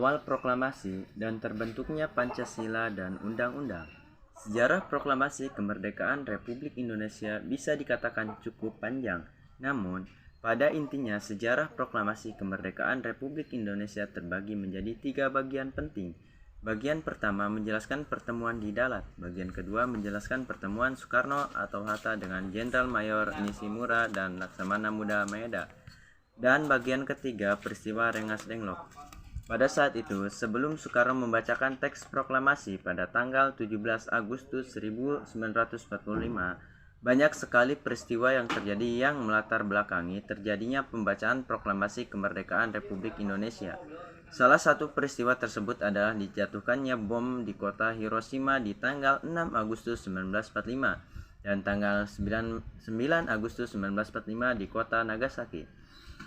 awal proklamasi dan terbentuknya Pancasila dan Undang-Undang. Sejarah proklamasi kemerdekaan Republik Indonesia bisa dikatakan cukup panjang, namun pada intinya sejarah proklamasi kemerdekaan Republik Indonesia terbagi menjadi 3 bagian penting. Bagian pertama menjelaskan pertemuan di Dalat, bagian kedua menjelaskan pertemuan Soekarno atau Hatta dengan Jenderal Mayor Nishimura dan Laksamana Muda Maeda, dan bagian ketiga peristiwa Rengas Dengklok. Pada saat itu, sebelum Soekarno membacakan teks proklamasi pada tanggal 17 Agustus 1945, banyak sekali peristiwa yang terjadi yang melatar belakangi terjadinya pembacaan proklamasi kemerdekaan Republik Indonesia. Salah satu peristiwa tersebut adalah dijatuhkannya bom di kota Hiroshima di tanggal 6 Agustus 1945 dan tanggal 9 Agustus 1945 di kota Nagasaki.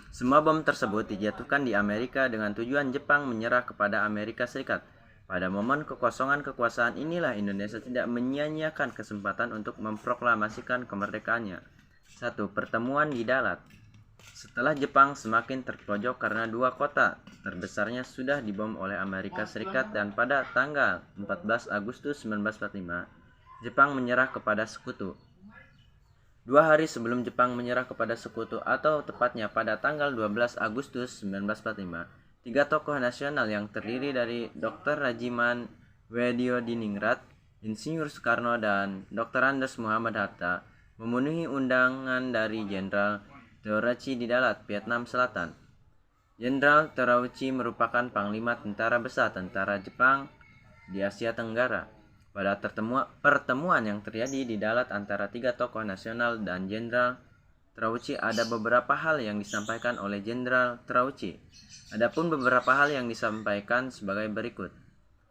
Semua bom tersebut dijatuhkan di Amerika dengan tujuan Jepang menyerah kepada Amerika Serikat. Pada momen kekosongan kekuasaan inilah Indonesia tidak menyia-nyiakan kesempatan untuk memproklamasikan kemerdekaannya. 1. Pertemuan di Dalat. Setelah Jepang semakin terpojok karena 2 kota terbesarnya sudah dibom oleh Amerika Serikat dan pada tanggal 14 Agustus 1945, Jepang menyerah kepada sekutu. 2 hari sebelum Jepang menyerah kepada sekutu atau tepatnya pada tanggal 12 Agustus 1945, 3 tokoh nasional yang terdiri dari Dr. Rajiman Weddiodiningrat, Insinyur Soekarno, dan Dr. Andes Muhammad Hatta memenuhi undangan dari Jenderal Terauchi di Dalat, Vietnam Selatan. Jenderal Terauchi merupakan panglima tentara besar tentara Jepang di Asia Tenggara. Pada pertemuan yang terjadi di Dalat antara 3 tokoh nasional dan Jenderal Terauchi, ada beberapa hal yang disampaikan oleh Jenderal Terauchi. Adapun beberapa hal yang disampaikan sebagai berikut.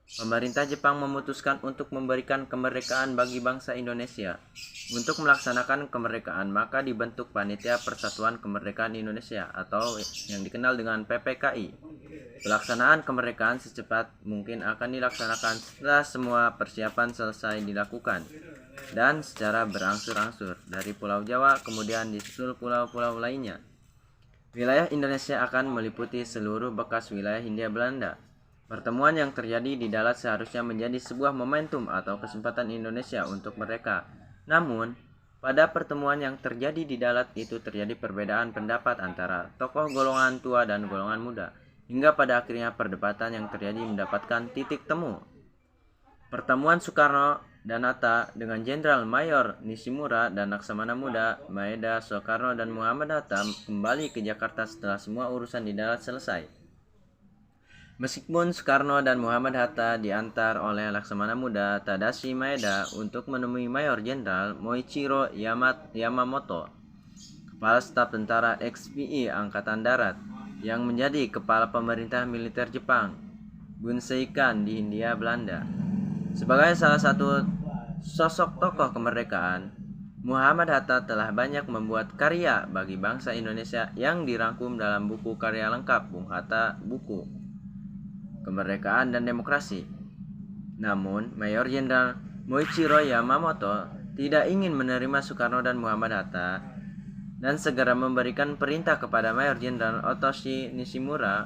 Pemerintah Jepang memutuskan untuk memberikan kemerdekaan bagi bangsa Indonesia. Untuk melaksanakan kemerdekaan, maka dibentuk Panitia Persatuan Kemerdekaan Indonesia atau yang dikenal dengan PPKI. Pelaksanaan kemerdekaan secepat mungkin akan dilaksanakan setelah semua persiapan selesai dilakukan dan secara berangsur-angsur dari Pulau Jawa kemudian disusul pulau-pulau lainnya. Wilayah Indonesia akan meliputi seluruh bekas wilayah Hindia Belanda. Pertemuan yang terjadi di Dalat seharusnya menjadi sebuah momentum atau kesempatan Indonesia untuk mereka. Namun, pada pertemuan yang terjadi di Dalat itu terjadi perbedaan pendapat antara tokoh golongan tua dan golongan muda, hingga pada akhirnya perdebatan yang terjadi mendapatkan titik temu. Pertemuan Soekarno dan Hatta dengan Jenderal Mayor Nishimura dan Laksamana Muda Maeda, Soekarno dan Muhammad Hatta kembali ke Jakarta setelah semua urusan di Dalat selesai. Meskipun Soekarno dan Muhammad Hatta diantar oleh Laksamana Muda Tadashi Maeda untuk menemui Mayor Jenderal Moichiro Yamamoto, Kepala Staf Tentara XPI Angkatan Darat, yang menjadi kepala pemerintah militer Jepang, Gunseikan di Hindia Belanda. Sebagai salah satu sosok tokoh kemerdekaan, Muhammad Hatta telah banyak membuat karya bagi bangsa Indonesia yang dirangkum dalam buku karya lengkap Bung Hatta, buku Kemerdekaan dan Demokrasi. Namun, Mayor Jenderal Moichiro Yamamoto tidak ingin menerima Soekarno dan Muhammad Hatta dan segera memberikan perintah kepada Mayor Jenderal Otoshi Nishimura,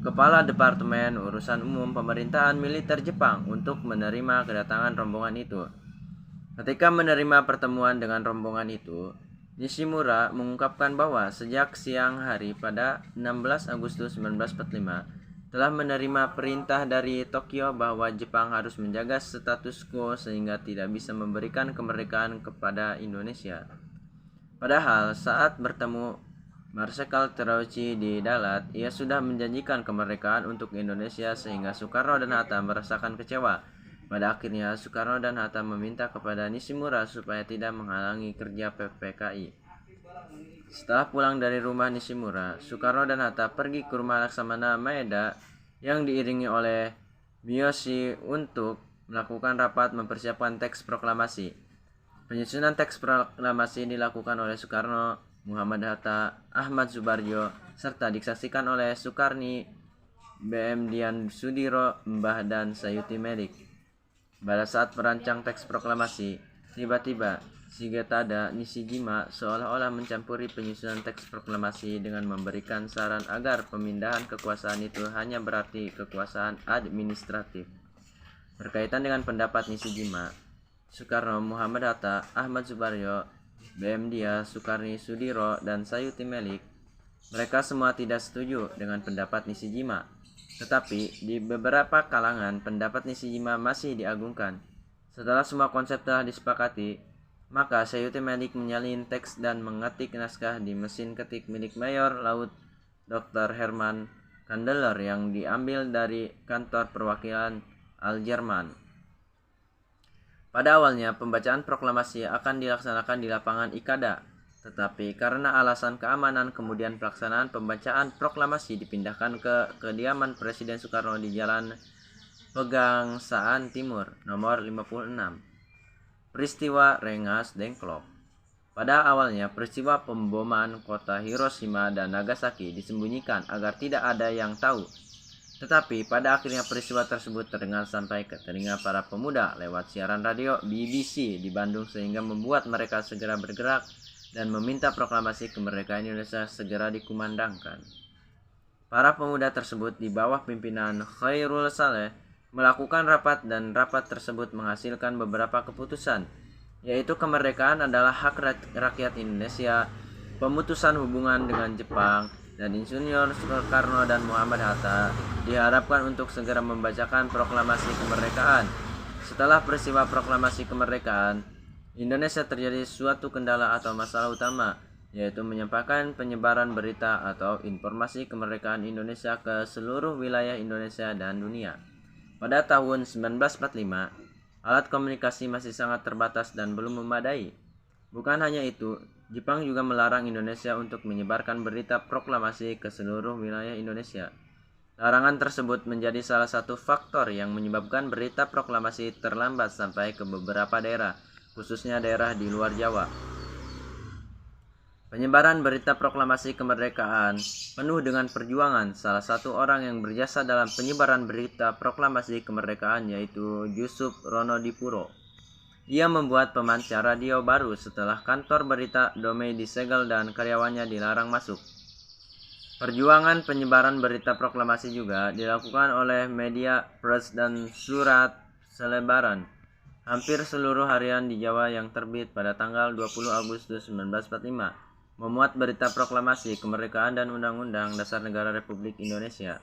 Kepala Departemen Urusan Umum Pemerintahan Militer Jepang, untuk menerima kedatangan rombongan itu. Ketika menerima pertemuan dengan rombongan itu, Nishimura mengungkapkan bahwa sejak siang hari pada 16 Agustus 1945 telah menerima perintah dari Tokyo bahwa Jepang harus menjaga status quo sehingga tidak bisa memberikan kemerdekaan kepada Indonesia. Padahal saat bertemu Marsekal Terauchi di Dalat, ia sudah menjanjikan kemerdekaan untuk Indonesia sehingga Soekarno dan Hatta merasakan kecewa. Pada akhirnya Soekarno dan Hatta meminta kepada Nishimura supaya tidak menghalangi kerja PPKI. Setelah pulang dari rumah Nishimura, Soekarno dan Hatta pergi ke rumah Laksamana Maeda yang diiringi oleh Miyoshi untuk melakukan rapat mempersiapkan teks proklamasi. Penyusunan teks proklamasi dilakukan oleh Soekarno, Muhammad Hatta, Ahmad Subarjo, serta disaksikan oleh Sukarni, BM Dian Sudiro, Mbah dan Sayuti Melik. Pada saat merancang teks proklamasi, tiba-tiba Shigetada Nishijima seolah-olah mencampuri penyusunan teks proklamasi dengan memberikan saran agar pemindahan kekuasaan itu hanya berarti kekuasaan administratif. Berkaitan dengan pendapat Nishijima, Soekarno, Muhammad Hatta, Ahmad Subarjo, B.M. Dias, Sukarni Sudiro, dan Sayuti Melik, mereka semua tidak setuju dengan pendapat Nishijima. Tetapi di beberapa kalangan pendapat Nishijima masih diagungkan. Setelah semua konsep telah disepakati, maka Sayuti Melik menyalin teks dan mengetik naskah di mesin ketik milik Mayor Laut Dr. Herman Kandeler yang diambil dari kantor perwakilan Al-Jerman. Pada awalnya pembacaan proklamasi akan dilaksanakan di lapangan Ikada, tetapi karena alasan keamanan kemudian pelaksanaan pembacaan proklamasi dipindahkan ke kediaman Presiden Soekarno di Jalan Pegangsaan Timur nomor 56. Peristiwa Rengas Dengklok. Pada awalnya peristiwa pemboman kota Hiroshima dan Nagasaki disembunyikan agar tidak ada yang tahu. Tetapi pada akhirnya peristiwa tersebut terdengar sampai ke telinga para pemuda lewat siaran radio BBC di Bandung sehingga membuat mereka segera bergerak dan meminta proklamasi kemerdekaan Indonesia segera dikumandangkan. Para pemuda tersebut di bawah pimpinan Khairul Saleh melakukan rapat dan rapat tersebut menghasilkan beberapa keputusan, yaitu kemerdekaan adalah hak rakyat Indonesia, pemutusan hubungan dengan Jepang, dan Insinyur Soekarno dan Muhammad Hatta diharapkan untuk segera membacakan proklamasi kemerdekaan. Setelah peristiwa proklamasi kemerdekaan, Indonesia terjadi suatu kendala atau masalah utama, yaitu menyampaikan penyebaran berita atau informasi kemerdekaan Indonesia ke seluruh wilayah Indonesia dan dunia. Pada tahun 1945, alat komunikasi masih sangat terbatas dan belum memadai. Bukan hanya itu, Jepang juga melarang Indonesia untuk menyebarkan berita proklamasi ke seluruh wilayah Indonesia. Larangan tersebut menjadi salah satu faktor yang menyebabkan berita proklamasi terlambat sampai ke beberapa daerah, khususnya daerah di luar Jawa. Penyebaran berita proklamasi kemerdekaan penuh dengan perjuangan. Salah satu orang yang berjasa dalam penyebaran berita proklamasi kemerdekaan yaitu Yusuf Ronodipuro. Ia membuat pemancar radio baru setelah kantor berita Domei disegel dan karyawannya dilarang masuk. Perjuangan penyebaran berita proklamasi juga dilakukan oleh media Press dan Surat Selebaran. Hampir seluruh harian di Jawa yang terbit pada tanggal 20 Agustus 1945 memuat berita proklamasi kemerdekaan dan Undang-Undang Dasar Negara Republik Indonesia.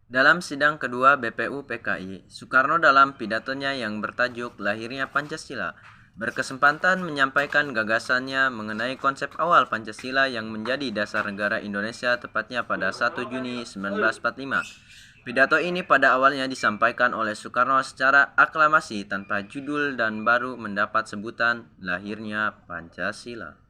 Dalam sidang kedua BPU PKI, Soekarno dalam pidatonya yang bertajuk Lahirnya Pancasila berkesempatan menyampaikan gagasannya mengenai konsep awal Pancasila yang menjadi dasar negara Indonesia tepatnya pada 1 Juni 1945. Pidato ini pada awalnya disampaikan oleh Soekarno secara aklamasi tanpa judul dan baru mendapat sebutan Lahirnya Pancasila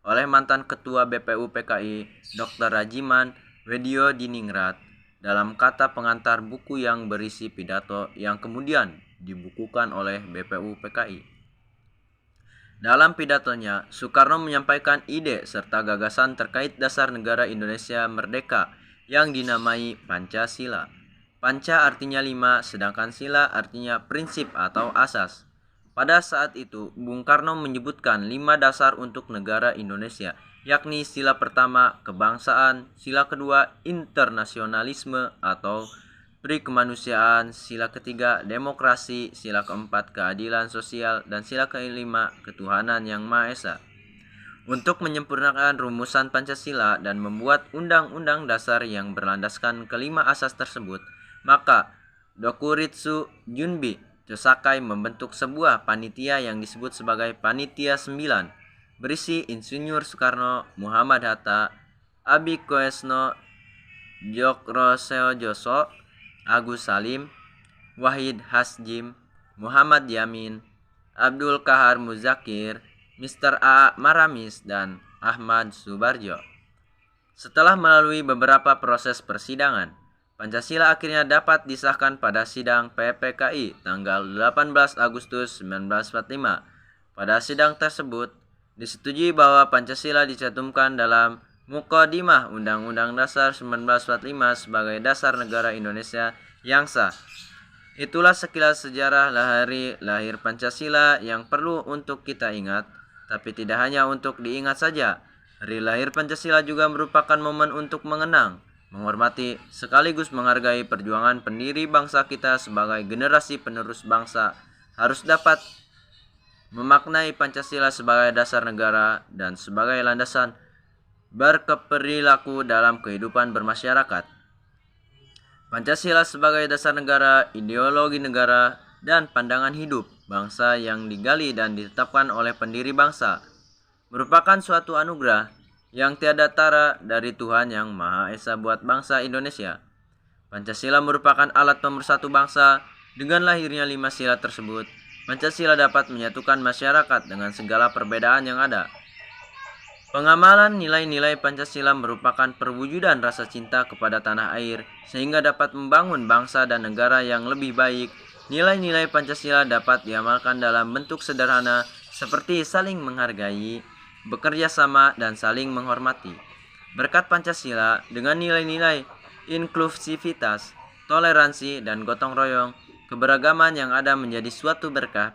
oleh mantan Ketua BPU PKI Dr. Rajiman Weddio Diningrat dalam kata pengantar buku yang berisi pidato yang kemudian dibukukan oleh BPU PKI. Dalam pidatonya, Soekarno menyampaikan ide serta gagasan terkait dasar negara Indonesia merdeka yang dinamai Pancasila. Panca artinya 5, sedangkan sila artinya prinsip atau asas. Pada saat itu, Bung Karno menyebutkan 5 dasar untuk negara Indonesia, yakni sila pertama, kebangsaan, sila kedua, internasionalisme atau prikemanusiaan, sila ketiga, demokrasi, sila keempat, keadilan sosial, dan sila kelima, ketuhanan yang Maha Esa. Untuk menyempurnakan rumusan Pancasila dan membuat undang-undang dasar yang berlandaskan kelima asas tersebut, maka Dokuritsu Junbi Josakai membentuk sebuah panitia yang disebut sebagai Panitia 9, berisi Insinyur Soekarno, Muhammad Hatta, Abi Koesno, Djokro Joso, Agus Salim, Wahid Hasjim, Muhammad Yamin, Abdul Kahar Muzakir, Mr. A. Maramis, dan Ahmad Subarjo. Setelah melalui beberapa proses persidangan, Pancasila akhirnya dapat disahkan pada sidang PPKI tanggal 18 Agustus 1945. Pada sidang tersebut, disetujui bahwa Pancasila dicantumkan dalam Muqaddimah Undang-Undang Dasar 1945 sebagai dasar negara Indonesia yang sah. Itulah sekilas sejarah lahir Pancasila yang perlu untuk kita ingat, tapi tidak hanya untuk diingat saja. Hari lahir Pancasila juga merupakan momen untuk mengenang, menghormati, sekaligus menghargai perjuangan pendiri bangsa kita sebagai generasi penerus bangsa. Harus dapat memaknai Pancasila sebagai dasar negara dan sebagai landasan berkeperilaku dalam kehidupan bermasyarakat. Pancasila sebagai dasar negara, ideologi negara, dan pandangan hidup bangsa yang digali dan ditetapkan oleh pendiri bangsa merupakan suatu anugerah yang tiada tara dari Tuhan Yang Maha Esa buat bangsa Indonesia. Pancasila merupakan alat pemersatu bangsa. Dengan lahirnya 5 sila tersebut, Pancasila dapat menyatukan masyarakat dengan segala perbedaan yang ada. Pengamalan nilai-nilai Pancasila merupakan perwujudan rasa cinta kepada tanah air, sehingga dapat membangun bangsa dan negara yang lebih baik. Nilai-nilai Pancasila dapat diamalkan dalam bentuk sederhana seperti saling menghargai, bekerja sama, dan saling menghormati. Berkat Pancasila, dengan nilai-nilai inklusivitas, toleransi, dan gotong royong, keberagaman yang ada menjadi suatu berkah.